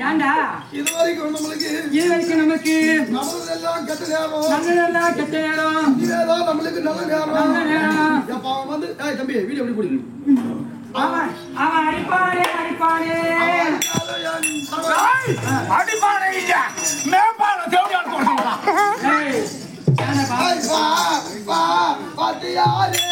ஏண்டா இதுவரைக்கும் நமக்கு நல்லதெல்லாம் கெட்ட நேரம் இதேதான் நம்மளுக்கு நல்ல நேரம் எப்ப அவன் வந்து தம்பி வீடியோ எப்படி பிடிக்கும் அவன் அடிப்பானே அடிப்பானே இல்ல மேம்பான தேவையான போடுறான் பாத்தியாரு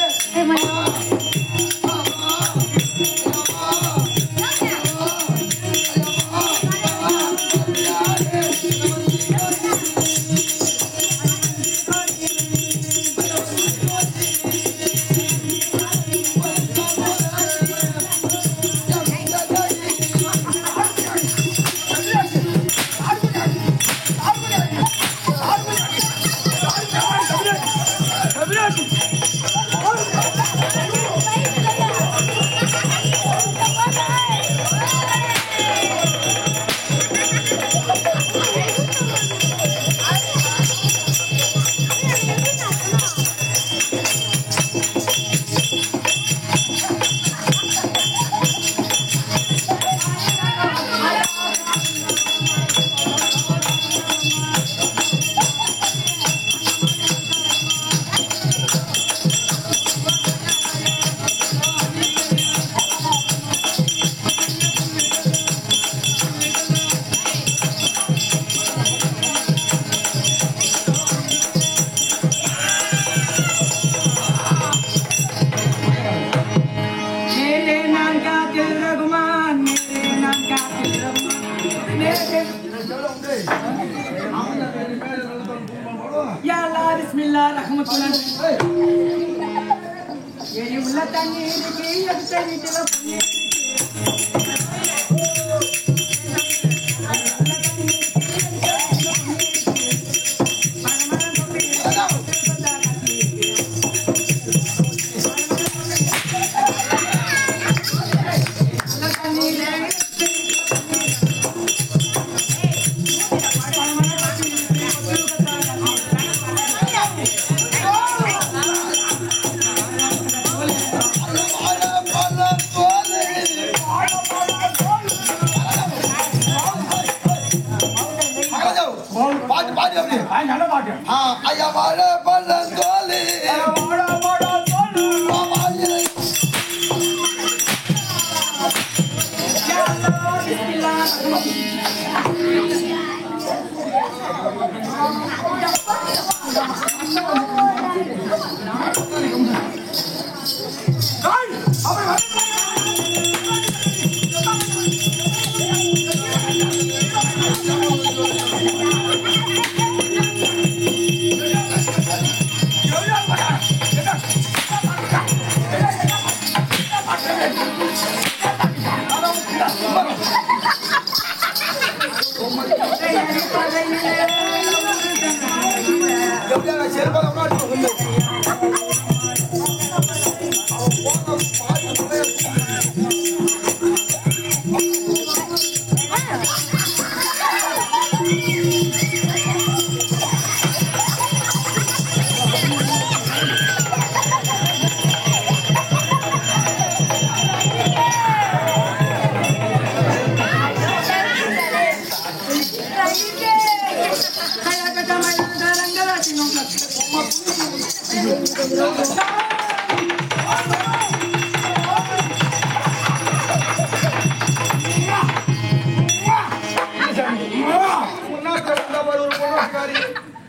Ya Allah, Bismillah, Rahmatullah. Ini ulah tanya ini, yang tanya telepon.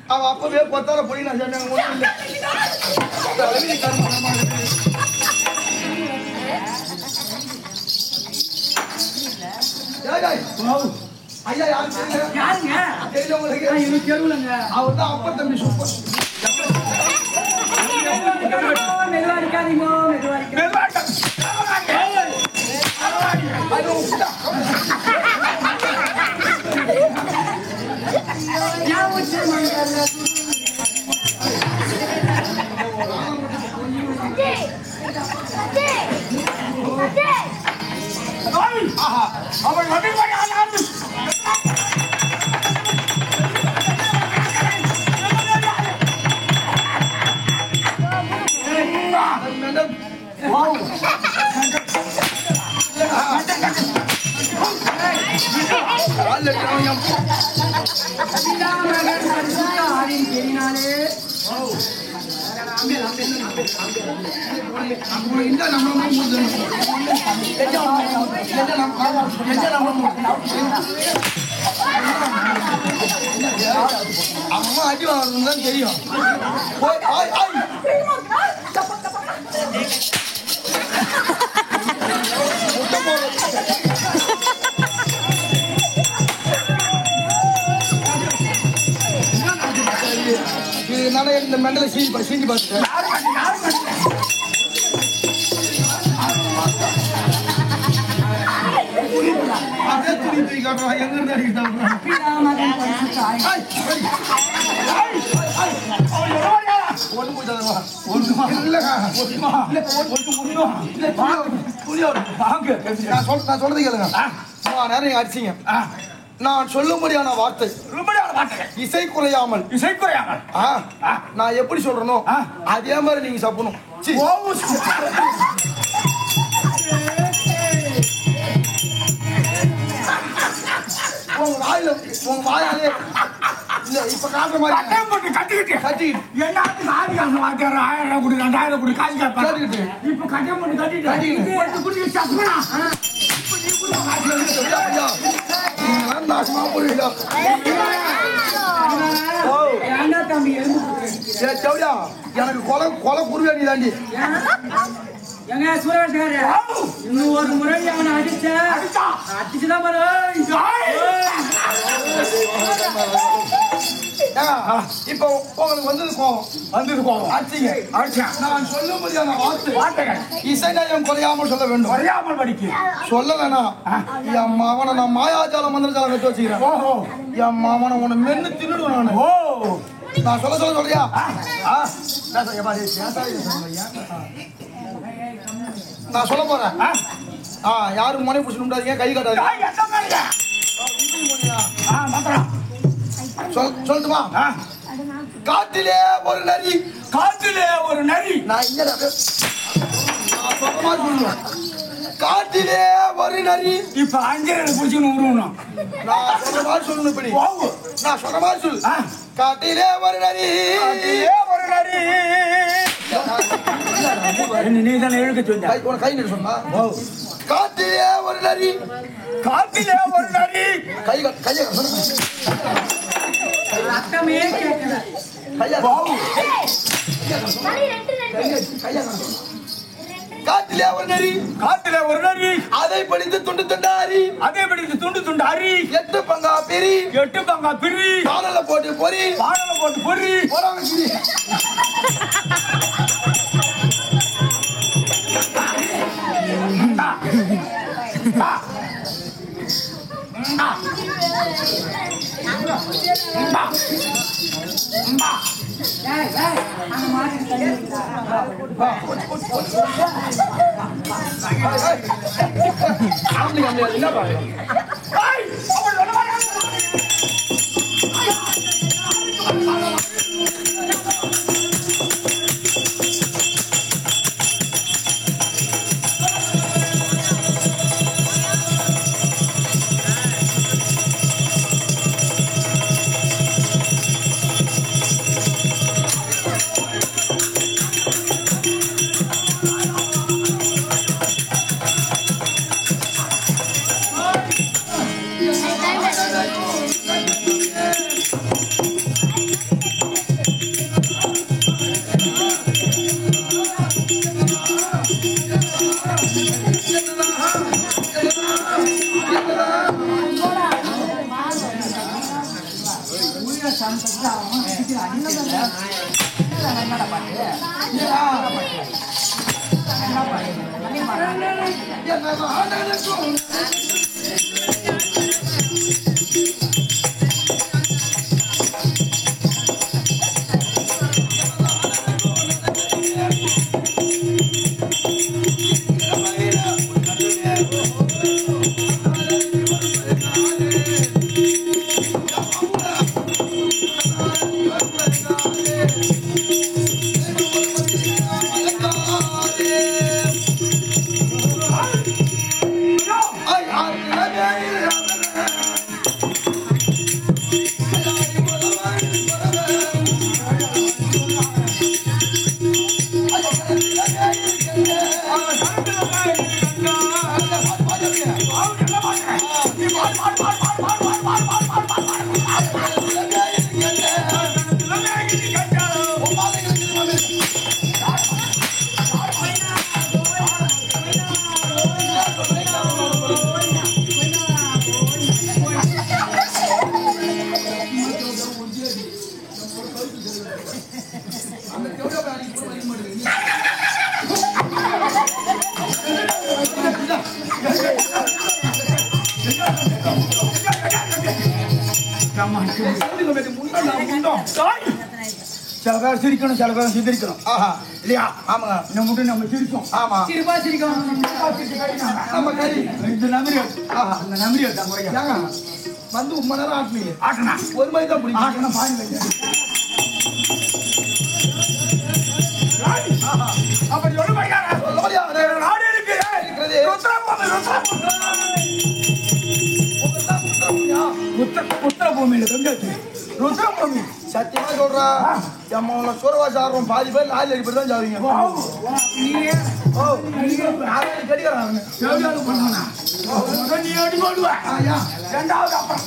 அவன் அப்பவே பத்தால போய் நான் சொன்னாங்க ஒண்ணும் இல்ல ஐயா யாருங்க தெரியலங்க அவர் தான் அப்பா தம்பி சூப்பர் மெதுவா இருக்காதீங்க அவன் Wow. கால்ல அடிக்கிறான் பிதாமகன் பரிசுத்தாவின் பெயரினாலே இந்த நம்ம அம்மா அடி வாங்கணும் தான் தெரியும் இதனால இந்த மெண்டல சீஞ்சி பார்த்துட்டேன் அதே துணி தூக்கி காட்டுறான் எங்க இருந்து அடிக்கிட்டான் பிதாமகன் பரிசுத்தாவின் நான் சொல்றது கேளுங்க நேரம் நீங்க அடிச்சீங்க நான் சொல்லும்படியான வார்த்தை இசை குறையாமல் நான் எப்படி சொல்றனோ அதே மாதிரி நீங்க சாப்பிடணும் உங்க வாயாலே இல்ல இப்ப காட்டுற மாதிரி கட்டிக்கிட்டு என்ன ஆதிகாசம் வாத்தியார் 1000 குடி 2000 குடி காசு கேட்பாரு இப்ப கட்டம் போட்டு கட்டிட்டு குடி சப்பனா நாசமா போயிடா ஏன்டா தம்பி எலும்பு எனக்கு கொலை குருவேணி தாண்டி எங்க சூரவேட்டக்காரே இன்னும் ஒரு முறை அவனை அடிச்சுதான் பாரு இப்போ உங்களுக்கு வந்தது கோவம் அடிச்சீங்க நான் சொல்லும்படியான வார்த்தைகள் இசைநயம் குறையாமல் சொல்ல வேண்டும் குறையாமல் படிக்க சொல்லலனா என் மாவனை நான் மாயாஜாலம் மந்திரஜாலம் கட்டு வச்சுக்கிறேன் என் மாவனை உன்னை மென்னு தின்னுடுவேன் நான் சொல்றியா நான் சொல்ல போறேன் யாரும் மனை பிடிச்சு முடியாதீங்க கை காட்டாதீங்க சொல்லட்டுமா காட்டிலே ஒரு நரி நான் இங்க சொல்லுவேன் காட்டிலே ஒரு நரி இப்ப அஞ்சரை பிடிச்சுன்னு உருவணும் நான் சொல்ற மாதிரி சொல்லணும் இப்படி நான் சொல்ற மாதிரி சொல்லு காட்டிலே ஒரு நரி நீ தானே எழுக்க சொன்ன கை நிறு சொன்னா காட்டிலே ஒரு நரி கையை ரத்தமே கேட்கல காட்டிலே ஒரு நரி அதை படித்து துண்டு துண்டாரி 8 பங்கா பிரி பானல போட்டு பொறி போறாங்க என்ன பாருங்க சில பேர் சிரிக்கணும், சில பேர் சிரிக்கணும். ஆஹா இல்லையா? ஆமாங்க நம்ம மட்டும் நம்ம சிரிச்சோம். ஆமா சிரிப்பா சிரிக்கும். நம்ம கறி இந்த நம்பர் ஆஹா அந்த நம்பர் எடுத்தா முறையா ஏங்க வந்து உண்மை நேரம் ஆட்டினீங்க ஆட்டனா ஒரு மாதிரி தான் பிடிக்கும் ஆட்டனா பாய் வைக்க. அப்படி சொல்ல மாட்டாங்க. நாடு இருக்கு. இருக்கிறது. உத்தரபூமியில தந்தாச்சு. ருத்ரபூமி சத்தியமா சொல்றா எம்ம சூரவாசி ஆடுறோம் பாதி பேர் லாரி அடிப்படி தான் சாவீங்க கடிக்கிறாங்க நீ அடி போடுவ. ரெண்டாவது அப்புறம்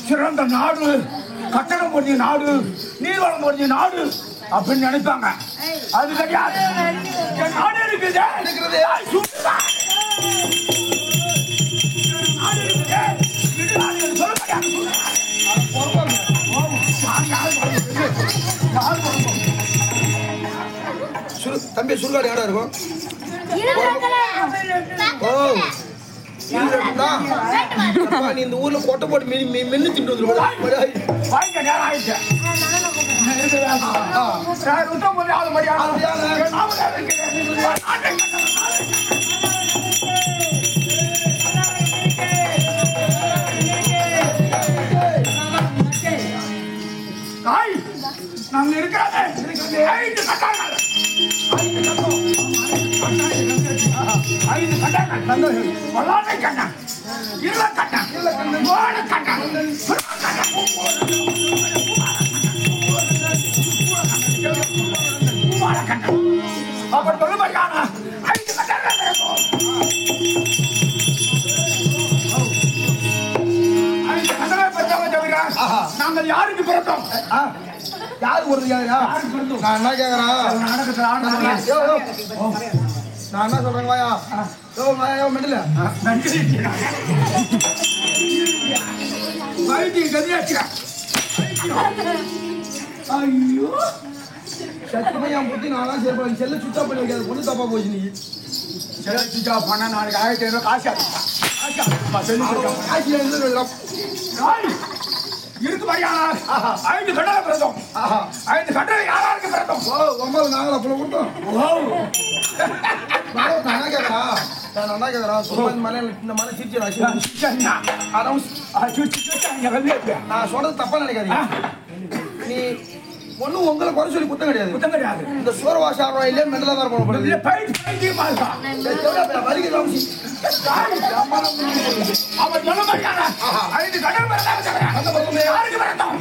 சிறந்த நாடு, கட்டணம் போடுற நாடு, நீர்வளம் போடுற நாடு அப்படின்னு நினைப்பாங்க. அது கிடையாது. நாடு இருக்குது. தம்பி சுடுகாடு இடம் இருக்கும் நீ இந்த ஊர்ல கொட்டை போட்டு மின்னு திட்டு நாங்க இருக்கிறாங்க. ஐந்து கட்டாங்க. வல்லாட்டை கட்டாங்க. இருள கட்டாங்க. கோட கட்டாங்க. அப்படி சொல்லுபடியான ஐந்து கட்டாங்க. ஐந்து கட்டளை பெற்றவங்க தவிர நாங்கள் யாருக்கு பிறந்தோம்? யாரு ஒரு நான் என்ன கேக்குறேன் நான் என்ன சொல்றேன் வாயா வாயா மெடல ஐயோ சத்தியமா என் புத்தி நான் சேர்ப்பேன் செல்ல சுத்தா பண்ணி வைக்காது பொண்ணு தப்பா போச்சு நீ செல்ல சுத்தா பண்ண நாளைக்கு 1500 காசு இருக்கு மரியாதை. ஐந்து கட்டளை பிறந்தோம். ஐந்து கட்டளை யாராருக்கு பிறந்தோம்? ஒன்பது நாங்களா புள்ள கொடுத்தோம் நான் கேக்குறா இந்த மலை சிரிச்சு நான் சொல்றது தப்பா நினைக்காதீங்க. நீ ஒண்ணும் உங்களை குறை சொல்லி குத்தம் கிடையாது. குத்தம் கிடையாது. இந்த சூரவாசி ஆடுறோம் இல்லையா மெண்டலா தான் போகணும். அவன் சொல்ல மாட்டாங்க. ஐந்து கடல் பிறந்தாங்க. யாருக்கு பிறந்தோம்?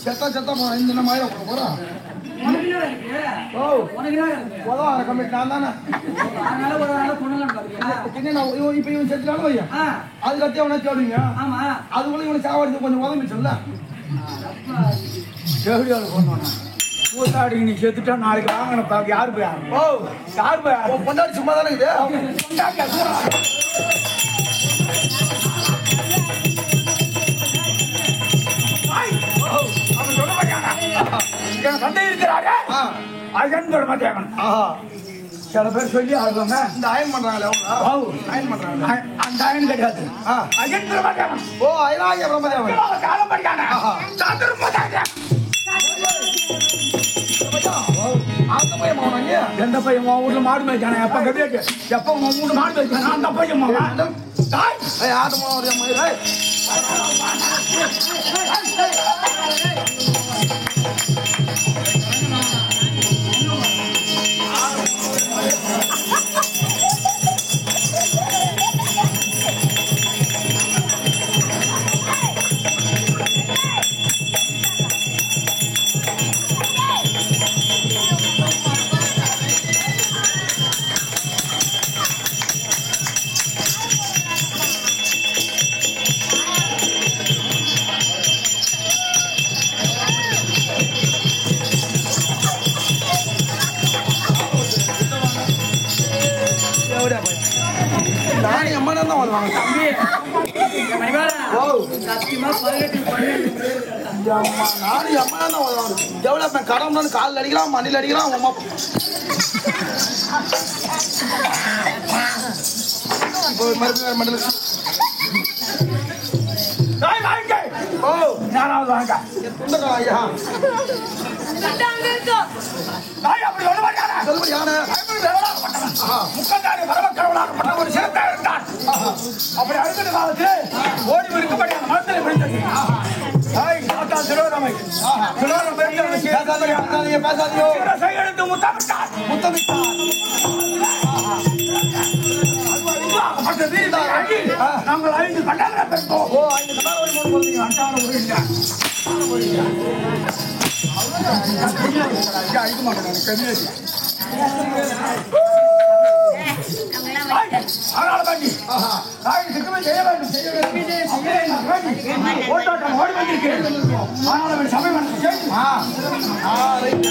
செத்த செத்தா போறேன் இந்த என்ன மாயா போறான் உனக்கு என்ன இருக்கு? ஓ உனக்கு என்ன இருக்கு? உதவார கமிட்டி நான் தானே அதனால ஒரு நாள் பொண்ணுங்கன்னு பாத்தியா? என்ன நான் இப்ப இவன் செத்துட்டாலும் வையா ஆ, அது கத்தி அவனை தேடுவீங்க ஆமா. அதுக்குள்ள இவனை சாவடிச்சு கொஞ்சம் உதவிச்சுல்ல எப்படியாவது கொண்டு கூத்தாடி நீ செத்துட்டா நாளைக்கு வாங்கின பாக்க யாரு போய் ஓ யாரு போய் பொண்டாடி சும்மா தானே இருக்குது அவன் சொல்ல மாட்டானா என் சண்டை இருக்கிறாரு அயன் சொல்ல மாட்டாங்க ஆஹா சில பேர் சொல்லி ஆடுவாங்க இந்த அயன் பண்றாங்களே அவங்க அயன் பண்றாங்க அந்த அயன் கிடையாது அயன் சொல்ல மாட்டாங்க ஓ அயனாகிய பிரம்மதேவன் காலம் படிக்கான சாந்திரம் போட்டாங்க அந்த பையன் மாவனாங்க எந்த பையன் உன் வீட்டுல மாடு மேய்ச்சானே எப்ப கவியாச்சு எப்ப உன் வீட்டு மாடு மேய்ச்சானா அந்த பையன் மாவன் தாய் ஏய் ஆட்டமா ஒரு அம்மா ஏய் நானே அம்மா தான் வருவாங்க தம்பி, என் மணிவாளா, ஓ சத்தியமா 18 அம்மா நானே அம்மா தான் வருவாங்க டெவலப்மெண்ட் கடவுள்னு காலில் அடிக்கிறான் மண்ணில் அடிக்கிறான் அம்மா இப்போ மறுபடியும் மண்டல தாய் வாங்க ஓ யாராவது வாங்க துண்டக்கா ஐயா தாய் அப்படி சொல்ல மாட்டானே சொல்லுபடி யானை முக்கந்தாரி பரமக்கடவுளாகப்பட்ட ஒரு சிறந்த இருந்தான் அப்படி அடுத்த காலத்தில் ஓடி இருக்கப்படி அந்த மரத்தில் விழுந்தது தாத்தா சிலோரமை பேசாதீங்க பேசாதீங்க கையெழுத்து முத்தமிட்டார் நாங்கள் 5 கண்டங்களை பெற்றோம் ஓ ஐந்து கடாவடி மூணு போடுறீங்க அட்டான உருண்டா இது மாட்டேன் கவியது அதனால தாண்டி தாய் சிக்கமே செய்ய வேண்டும் ஓட்டாட்டம் ஓடி வந்திருக்கிறேன் ஆனால் சபை ரைட்